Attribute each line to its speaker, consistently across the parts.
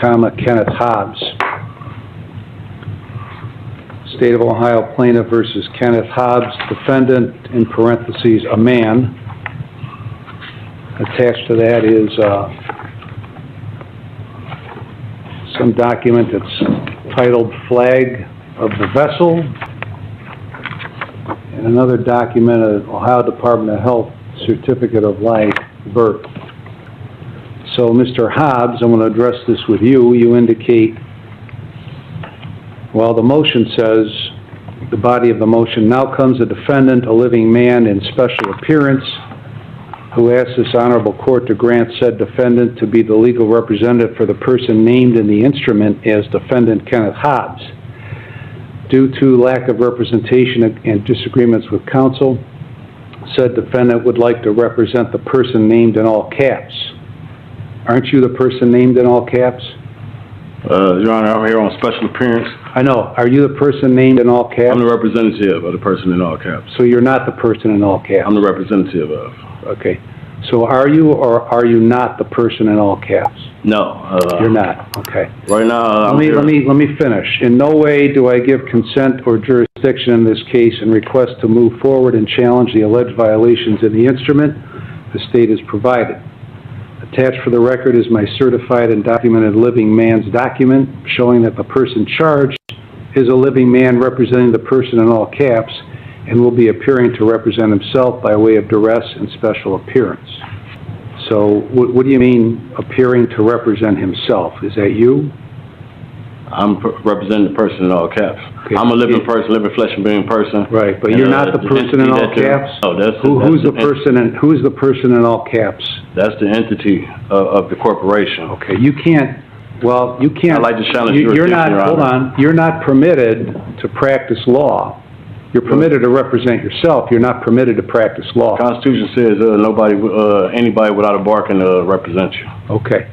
Speaker 1: Kenneth Hobbs. State of Ohio plaintiff versus Kenneth Hobbs, defendant, in parentheses, a man. Attached to that is some document that's titled Flag of the Vessel, and another document, of Ohio Department of Health Certificate of Life, birth. So, Mr. Hobbs, I'm going to address this with you. You indicate, well, the motion says, the body of the motion, now comes a defendant, a living man in special appearance, who asks this honorable court to grant said defendant to be the legal representative for the person named in the instrument as defendant Kenneth Hobbs. Due to lack of representation and disagreements with counsel, said defendant would like to represent the person named in all caps. Aren't you the person named in all caps?
Speaker 2: Your Honor, I'm here on special appearance.
Speaker 1: I know. Are you the person named in all caps?
Speaker 2: I'm the representative of the person in all caps.
Speaker 1: So you're not the person in all caps?
Speaker 2: I'm the representative of.
Speaker 1: Okay. So are you or are you not the person in all caps?
Speaker 2: No.
Speaker 1: You're not. Okay.
Speaker 2: Right now,
Speaker 1: let me finish. In no way do I give consent or jurisdiction in this case and request to move forward and challenge the alleged violations in the instrument the state has provided. Attached for the record is my certified and documented living man's document showing that the person charged is a living man representing the person in all caps and will be appearing to represent himself by way of duress and special appearance. So what do you mean appearing to represent himself? Is that you?
Speaker 2: I'm representing the person in all caps. Okay. I'm a living person, living flesh and being person.
Speaker 1: Right, but you're not the person in all caps?
Speaker 2: Oh,
Speaker 1: who's the person in all caps?
Speaker 2: That's the entity of the corporation.
Speaker 1: Okay, you can't. I'd
Speaker 2: like to challenge
Speaker 1: you're not, hold on, you're not permitted to practice law. You're permitted to represent yourself. You're not permitted to practice law.
Speaker 2: The Constitution says anybody without a bar can represent you.
Speaker 1: Okay.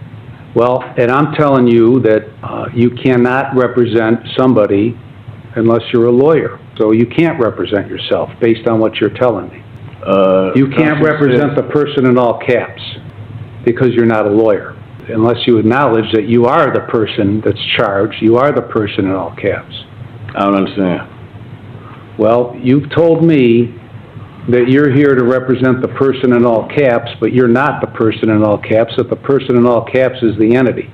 Speaker 1: Well, and I'm telling you that you cannot represent somebody unless you're a lawyer. So you can't represent yourself based on what you're telling me. You can't represent the person in all caps because you're not a lawyer. Unless you acknowledge that you are the person that's charged, you are the person in all caps.
Speaker 2: I don't understand.
Speaker 1: Well, you've told me that you're here to represent the person in all caps, but you're not the person in all caps, that the person in all caps is the entity.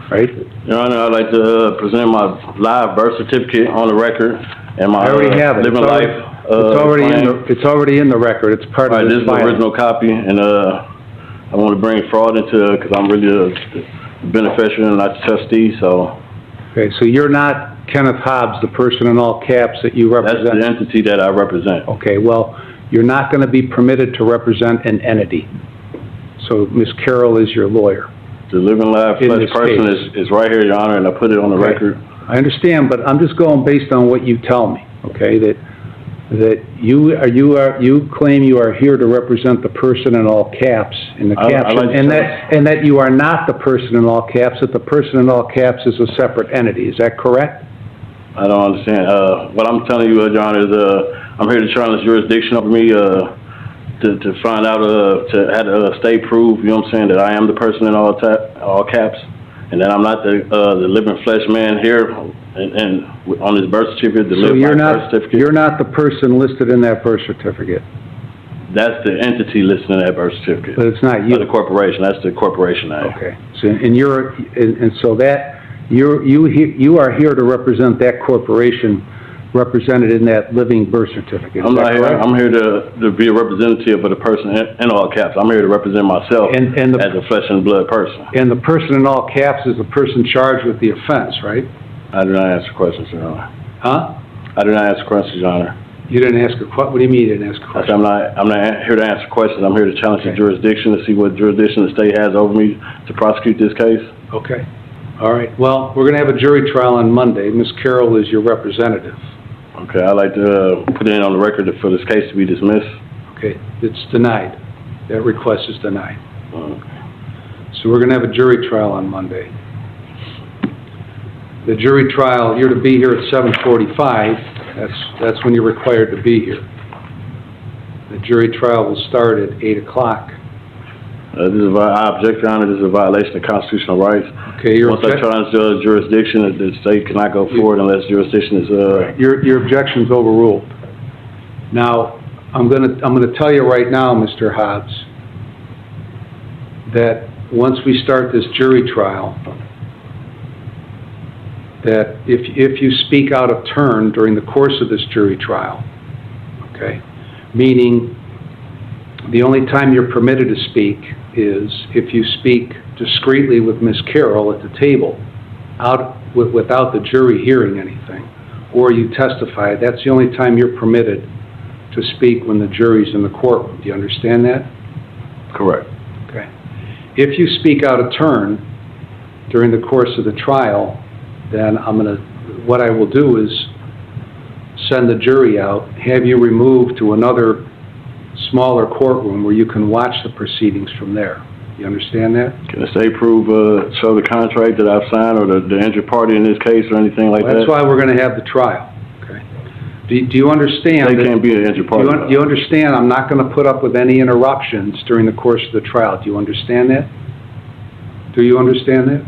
Speaker 1: Right?
Speaker 2: Your Honor, I'd like to present my live birth certificate on the record and my
Speaker 1: I already have it.
Speaker 2: living life.
Speaker 1: It's already in the record. It's part of this
Speaker 2: is the original copy, and I want to bring fraud into it because I'm really a beneficiary and not the trustee, so.
Speaker 1: Okay, so you're not Kenneth Hobbs, the person in all caps that you represent?
Speaker 2: That's the entity that I represent.
Speaker 1: Okay, well, you're not going to be permitted to represent an entity. So Ms. Carroll is your lawyer.
Speaker 2: The living live flesh person is right here, Your Honor, and I put it on the record.
Speaker 1: I understand, but I'm just going based on what you tell me, okay, that you claim you are here to represent the person in all caps in the caption, and that you are not the person in all caps, that the person in all caps is a separate entity. Is that correct?
Speaker 2: I don't understand. What I'm telling you, Your Honor, is I'm here to challenge jurisdiction over me to find out to have a state prove, you know what I'm saying, that I am the person in all caps, and that I'm not the living flesh man here and on this birth certificate.
Speaker 1: So you're not the person listed in that birth certificate.
Speaker 2: That's the entity listed in that birth certificate.
Speaker 1: But it's not you.
Speaker 2: The corporation. That's the corporation act.
Speaker 1: Okay. So you are here to represent that corporation represented in that living birth certificate.
Speaker 2: I'm not here. I'm here to be a representative of the person in all caps. I'm here to represent myself as a flesh and blood person. And the person in all caps is the person charged with the offense, right? I do not answer questions, Your Honor.
Speaker 1: Huh?
Speaker 2: I do not answer questions, Your Honor.
Speaker 1: You didn't ask a question? What do you mean you didn't ask a question?
Speaker 2: I'm not here to answer questions. I'm here to challenge the jurisdiction to see what jurisdiction the state has over me to prosecute this case.
Speaker 1: Okay. All right. Well, we're going to have a jury trial on Monday. Ms. Carroll is your representative.
Speaker 2: Okay. I'd like to put it on the record for this case to be dismissed.
Speaker 1: Okay. It's denied. That request is denied.
Speaker 2: Okay.
Speaker 1: So we're going to have a jury trial on Monday. The jury trial, you're to be here at 7:45. That's when you're required to be here. The jury trial will start at 8 o'clock.
Speaker 2: I object, Your Honor. This is a violation of constitutional rights.
Speaker 1: Okay,
Speaker 2: Once I challenge the jurisdiction, the state cannot go forward unless jurisdiction is,
Speaker 1: Your objection's overruled. Now, I'm gonna tell you right now, Mr. Hobbs, that once we start this jury trial, that if you speak out of turn during the course of this jury trial, okay, meaning the only time you're permitted to speak is if you speak discreetly with Miss Carroll at the table, without the jury hearing anything, or you testify. That's the only time you're permitted to speak when the jury's in the courtroom. Do you understand that?
Speaker 2: correct.
Speaker 1: Okay. If you speak out of turn during the course of the trial, then what I will do is send the jury out, have you removed to another smaller courtroom where you can watch the proceedings from there. You understand that?
Speaker 2: Can the state show the contract that I've signed, or the injured party in this case, or anything like that?
Speaker 1: That's why we're going to have the trial. Okay. Do you understand?
Speaker 2: They can't be an injured party.
Speaker 1: Do you understand? I'm not going to put up with any interruptions during the course of the trial. Do you understand that? Do you understand that?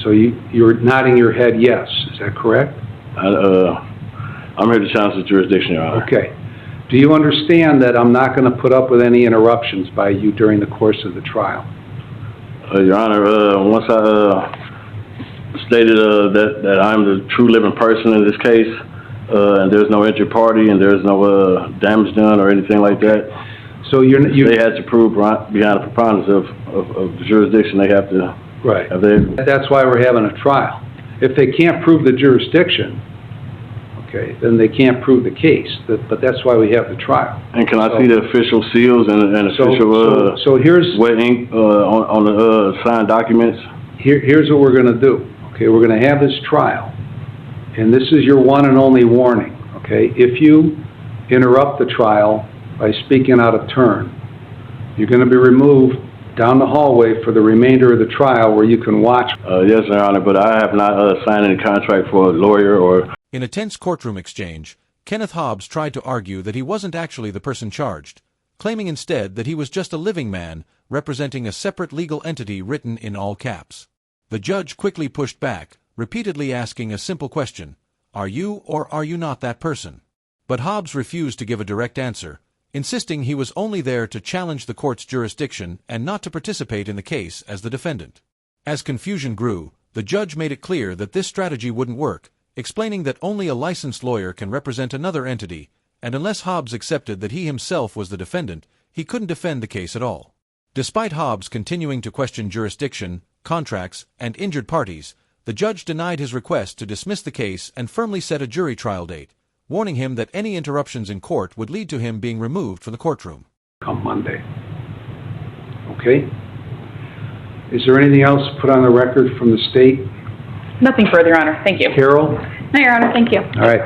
Speaker 1: So you're nodding your head yes. Is that correct?
Speaker 2: I'm here to challenge the jurisdiction, Your Honor.
Speaker 1: Okay. Do you understand that I'm not going to put up with any interruptions by you during the course of the trial?
Speaker 2: Your Honor, once I stated that I'm the true living person in this case, and there's no injured party, and there's no damage done or anything like that,
Speaker 1: so
Speaker 2: they had to prove beyond the preponderance of the jurisdiction. They have to.
Speaker 1: Right. That's why we're having a trial. If they can't prove the jurisdiction, okay, then they can't prove the case. But that's why we have the trial.
Speaker 2: And can I see the official seals and official
Speaker 1: so here's
Speaker 2: wet ink on the signed documents?
Speaker 1: Here's what we're going to do. Okay, we're going to have this trial, and this is your one and only warning. Okay, if you interrupt the trial by speaking out of turn, you're going to be removed down the hallway for the remainder of the trial, where you can watch.
Speaker 2: Yes, Your Honor, but I have not signed any contract for a lawyer or...
Speaker 3: In a tense courtroom exchange, Kenneth Hobbs tried to argue that he wasn't actually the person charged, claiming instead that he was just a living man representing a separate legal entity written in all caps. The judge quickly pushed back, repeatedly asking a simple question: are you or are you not that person? But Hobbs refused to give a direct answer, insisting he was only there to challenge the court's jurisdiction and not to participate in the case as the defendant. As confusion grew, the judge made it clear that this strategy wouldn't work, explaining that only a licensed lawyer can represent another entity, and unless Hobbs accepted that he himself was the defendant, he couldn't defend the case at all. Despite Hobbs continuing to question jurisdiction, contracts, and injured parties, the judge denied his request to dismiss the case and firmly set a jury trial date, warning him that any interruptions in court would lead to him being removed from the courtroom.
Speaker 1: Come Monday. Okay? Is there anything else to put on the record from the state?
Speaker 4: Nothing further, Your Honor. Thank you.
Speaker 1: Carol?
Speaker 4: No, Your Honor. Thank you.
Speaker 1: All right.